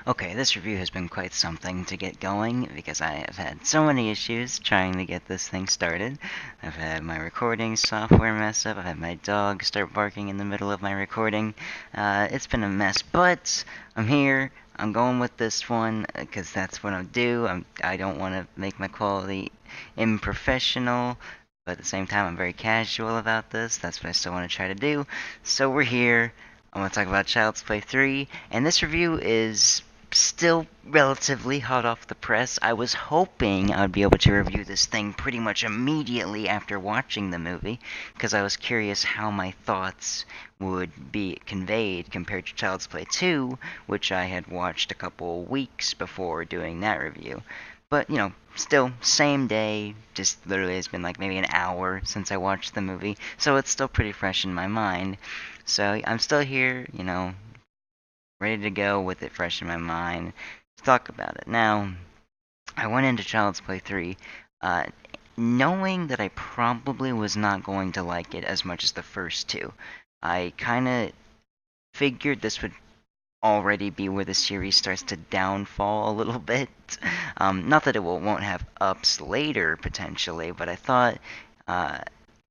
Okay, this review has been quite something to get going because I have had so many issues trying to get this thing started. I've had my recording software mess up, I've had my dog start barking in the middle of my recording. It's been a mess, but I'm here. I'm going with this one because that's what I do. I don't want to make my quality unprofessional, but at the same time, I'm very casual about this. That's what I still want to try to do. So we're here. I'm going to talk about Child's Play 3, and this review is still relatively hot off the press. I was hoping I would be able to review this thing pretty much immediately after watching the movie, because I was curious how my thoughts would be conveyed compared to Child's Play 2, which I had watched a couple weeks before doing that review. But, still, same day, just literally it's been like maybe an hour since I watched the movie, so it's still pretty fresh in my mind. So I'm still here, ready to go with it fresh in my mind to talk about it. Now, I went into Child's Play 3 uh, knowing that I probably was not going to like it as much as the first two. I kind of figured this would already be where the series starts to downfall a little bit. Not that it won't have ups later potentially, but uh,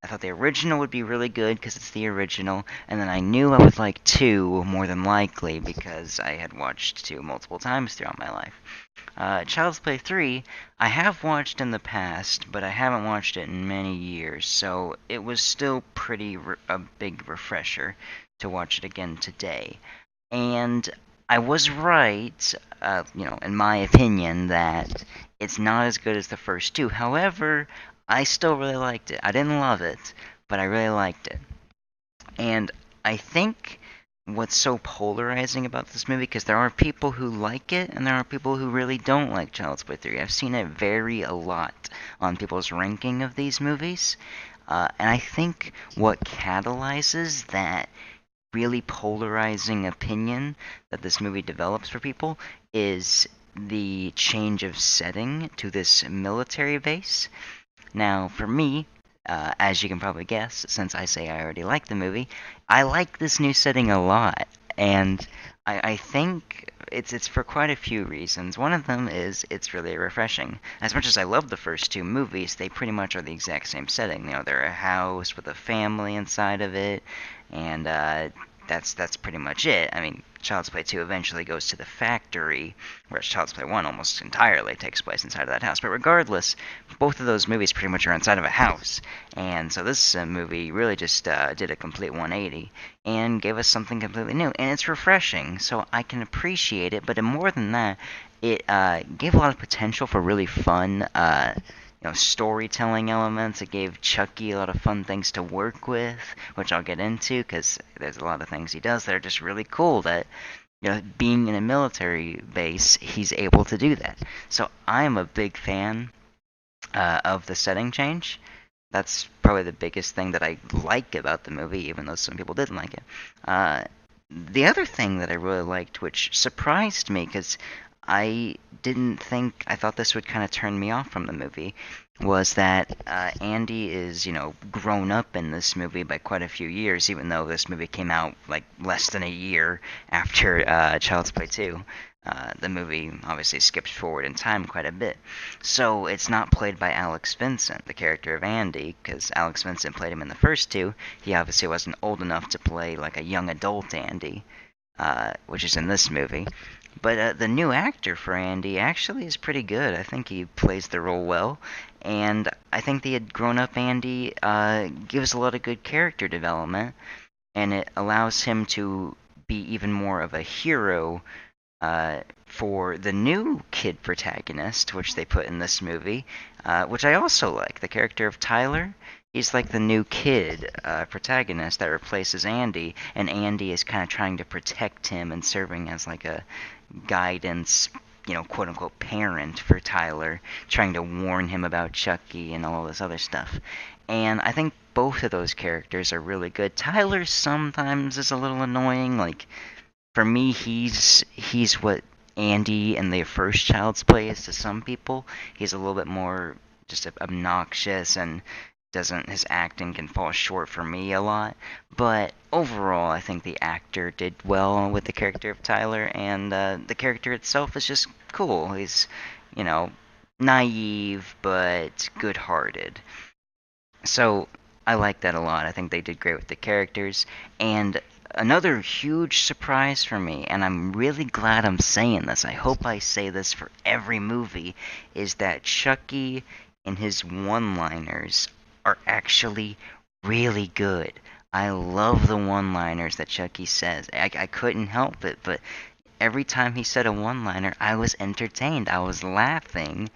I thought the original would be really good because it's the original, and then I knew I would like two more than likely because I had watched two multiple times throughout my life. Child's Play 3, I have watched in the past, but I haven't watched it in many years, so it was still a big refresher to watch it again today. And I was right, in my opinion, that it's not as good as the first two. However, I still really liked it. I didn't love it, but I really liked it. And I think what's so polarizing about this movie, because there are people who like it and there are people who really don't like Child's Play 3. I've seen it vary a lot on people's ranking of these movies. And I think what catalyzes that really polarizing opinion that this movie develops for people is the change of setting to this military base. Now, for me, as you can probably guess, since I say I already like the movie, I like this new setting a lot, and I think it's for quite a few reasons. One of them is it's really refreshing. As much as I love the first two movies, they pretty much are the exact same setting. They're a house with a family inside of it, and that's pretty much it. I mean, Child's Play 2 eventually goes to the factory, whereas Child's Play 1 almost entirely takes place inside of that house. But regardless, both of those movies pretty much are inside of a house. And so this movie really just did a complete 180 and gave us something completely new. And it's refreshing, so I can appreciate it. But more than that, it gave a lot of potential for really fun storytelling elements. It gave Chucky a lot of fun things to work with, which I'll get into because there's a lot of things he does that are just really cool. That being in a military base, he's able to do that. So I'm a big fan of the setting change. That's probably the biggest thing that I like about the movie, even though some people didn't like it. The other thing that I really liked, which surprised me because I thought this would kind of turn me off from the movie, was that Andy is, grown up in this movie by quite a few years, even though this movie came out like less than a year after Child's Play 2. The movie obviously skips forward in time quite a bit. So it's not played by Alex Vincent, the character of Andy, because Alex Vincent played him in the first two. He obviously wasn't old enough to play like a young adult Andy, which is in this movie. But the new actor for Andy actually is pretty good. I think he plays the role well. And I think the grown up Andy gives a lot of good character development, and it allows him to be even more of a hero for the new kid protagonist, which they put in this movie, which I also like. The character of Tyler, he's like the new kid protagonist that replaces Andy, and Andy is kind of trying to protect him and serving as like a guidance, quote unquote parent for Tyler, trying to warn him about Chucky and all this other stuff. And I think both of those characters are really good. Tyler sometimes is a little annoying, like for me, he's what Andy in the first Child's Play is to some people. He's a little bit more just obnoxious and doesn't his acting can fall short for me a lot, but overall I think the actor did well with the character of Tyler, and the character itself is just cool. He's, you know, naive but good-hearted. So I like that a lot. I think they did great with the characters. And another huge surprise for me, and I'm really glad I'm saying this, I hope I say this for every movie, is that Chucky and his one liners are actually really good. I love the one liners that Chucky says. I couldn't help it, but every time he said a one liner, I was entertained. I was laughing,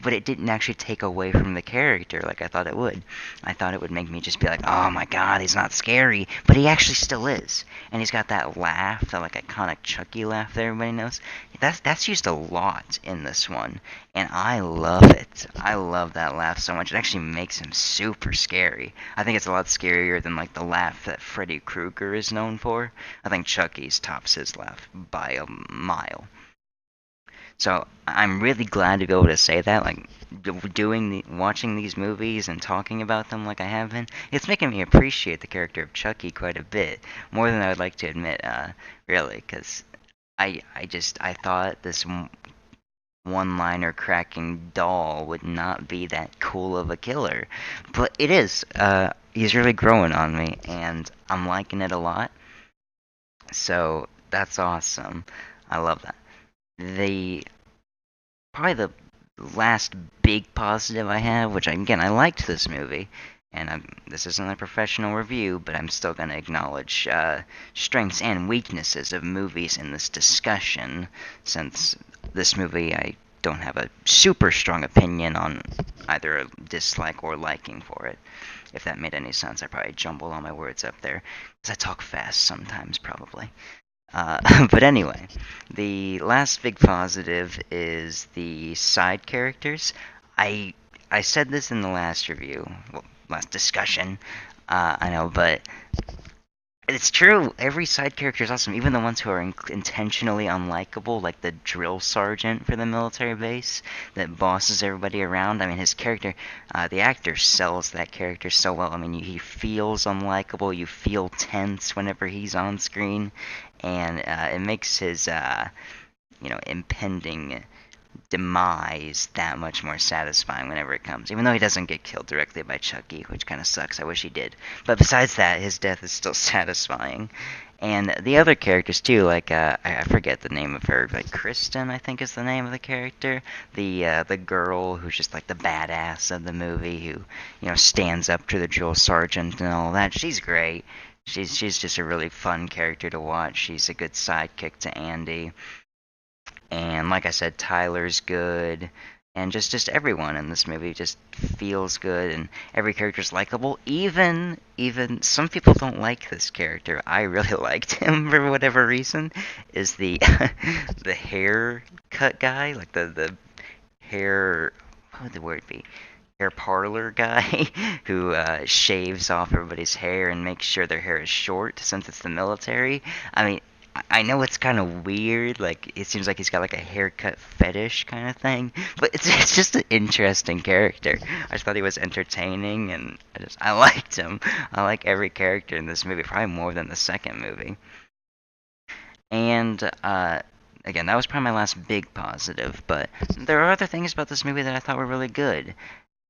but it didn't actually take away from the character like I thought it would. I thought it would make me just be like, oh my god, he's not scary, but he actually still is. And he's got that laugh, that like iconic Chucky laugh that everybody knows. That's used a lot in this one, and I love it. I love that laugh so much. It actually makes him super scary. I think it's a lot scarier than like the laugh that Freddy Krueger is known for. I think Chucky's tops his laugh by a mile. So I'm really glad to be able to say that, like watching these movies and talking about them like I have been. It's making me appreciate the character of Chucky quite a bit more than I would like to admit, really, because I thought this one-liner cracking doll would not be that cool of a killer, but it is. He's really growing on me, and I'm liking it a lot. So that's awesome. I love that. The Probably the last big positive I have, which again I liked this movie, and this isn't a professional review, but I'm still going to acknowledge strengths and weaknesses of movies in this discussion, since this movie I don't have a super strong opinion on either a dislike or liking for it. If that made any sense, I probably jumbled all my words up there, because I talk fast sometimes, probably. But anyway, the last big positive is the side characters. I I said this in the last review, well, last discussion. I know, but it's true. Every side character is awesome, even the ones who are intentionally unlikable, like the drill sergeant for the military base that bosses everybody around. I mean, his character, the actor sells that character so well. I mean, he feels unlikable. You feel tense whenever he's on screen, and it makes his, impending demise that much more satisfying whenever it comes. Even though he doesn't get killed directly by Chucky, which kind of sucks. I wish he did. But besides that, his death is still satisfying. And the other characters too, like I forget the name of her, like Kristen, I think is the name of the character. The girl who's just like the badass of the movie, who stands up to the drill sergeant and all that. She's great. She's just a really fun character to watch. She's a good sidekick to Andy. And like I said, Tyler's good, and just everyone in this movie just feels good, and every character's likable. Even some people don't like this character. I really liked him for whatever reason. Is the the haircut guy, like the hair? What would the word be? Hair parlor guy who shaves off everybody's hair and makes sure their hair is short since it's the military. I mean, I know it's kind of weird, like, it seems like he's got, like, a haircut fetish kind of thing, but it's just an interesting character. I just thought he was entertaining, and I liked him. I like every character in this movie, probably more than the second movie. And, again, that was probably my last big positive, but there are other things about this movie that I thought were really good.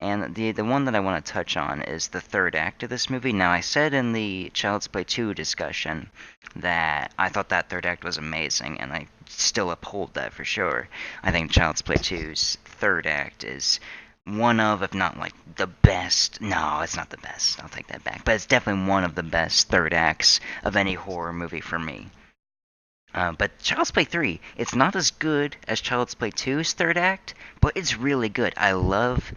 And the one that I want to touch on is the third act of this movie. Now, I said in the Child's Play 2 discussion that I thought that third act was amazing, and I still uphold that for sure. I think Child's Play 2's third act is one of, if not like the best. No, it's not the best. I'll take that back. But it's definitely one of the best third acts of any horror movie for me. But Child's Play 3, it's not as good as Child's Play 2's third act, but it's really good. I love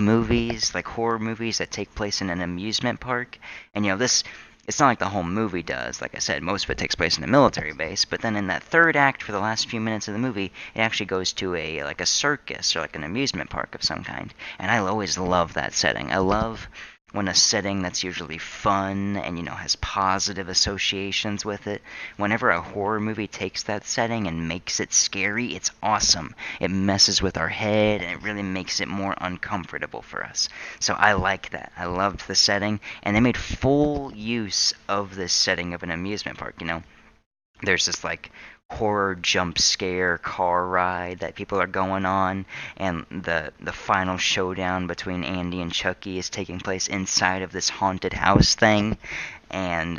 movies, like horror movies that take place in an amusement park. And this, it's not like the whole movie does. Like I said, most of it takes place in a military base, but then in that third act for the last few minutes of the movie, it actually goes to a circus or like an amusement park of some kind. And I always love that setting. I love when a setting that's usually fun and has positive associations with it, whenever a horror movie takes that setting and makes it scary, it's awesome. It messes with our head and it really makes it more uncomfortable for us. So I like that. I loved the setting, and they made full use of this setting of an amusement park. There's this like horror jump scare car ride that people are going on, and the final showdown between Andy and Chucky is taking place inside of this haunted house thing, and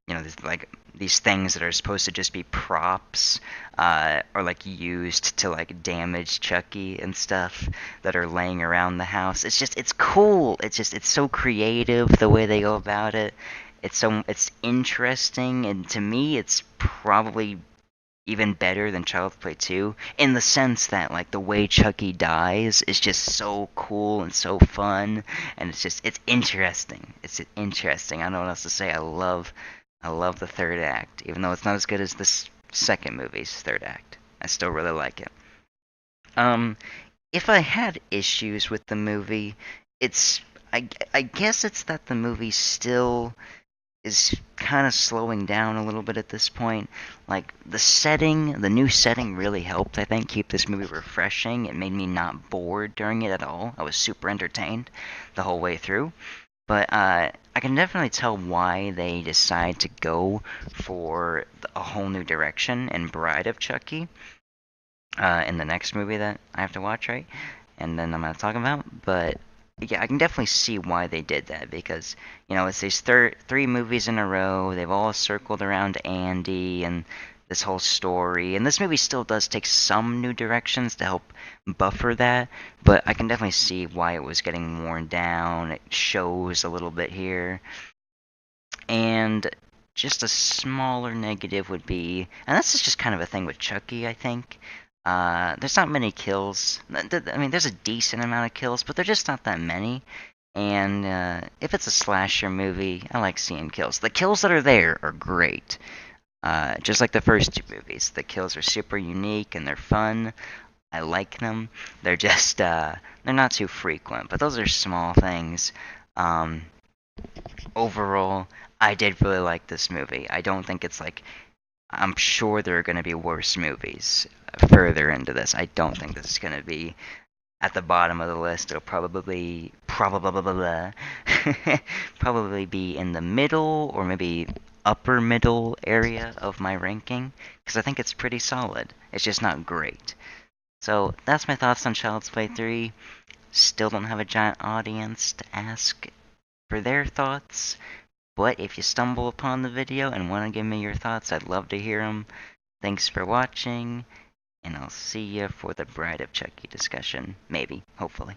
there's like these things that are supposed to just be props, are like used to like damage Chucky and stuff that are laying around the house. It's cool. It's so creative the way they go about it. It's interesting, and to me it's probably even better than Child's Play 2 in the sense that like the way Chucky dies is just so cool and so fun, and it's interesting. It's interesting. I don't know what else to say. I love the third act, even though it's not as good as this second movie's third act. I still really like it. Um, if I had issues with the movie, it's I guess it's that the movie still is kind of slowing down a little bit at this point. Like the new setting really helped, I think, keep this movie refreshing. It made me not bored during it at all. I was super entertained the whole way through. But I can definitely tell why they decide to go for a whole new direction in Bride of Chucky, in the next movie that I have to watch, right? And then I'm going to talk about. But yeah, I can definitely see why they did that because it's these three movies in a row. They've all circled around Andy and this whole story, and this movie still does take some new directions to help buffer that. But I can definitely see why it was getting worn down. It shows a little bit here, and just a smaller negative would be, and this is just kind of a thing with Chucky, I think. There's not many kills. I mean, there's a decent amount of kills, but they're just not that many. And if it's a slasher movie, I like seeing kills. The kills that are there are great. Just like the first two movies, the kills are super unique and they're fun. I like them. They're just they're not too frequent, but those are small things. Um, Overall, I did really like this movie. I don't think it's like I'm sure there are going to be worse movies further into this. I don't think this is going to be at the bottom of the list. It'll probably be in the middle or maybe upper middle area of my ranking because I think it's pretty solid. It's just not great. So that's my thoughts on Child's Play 3. Still don't have a giant audience to ask for their thoughts. But if you stumble upon the video and want to give me your thoughts, I'd love to hear them. Thanks for watching, and I'll see you for the Bride of Chucky discussion. Maybe, hopefully.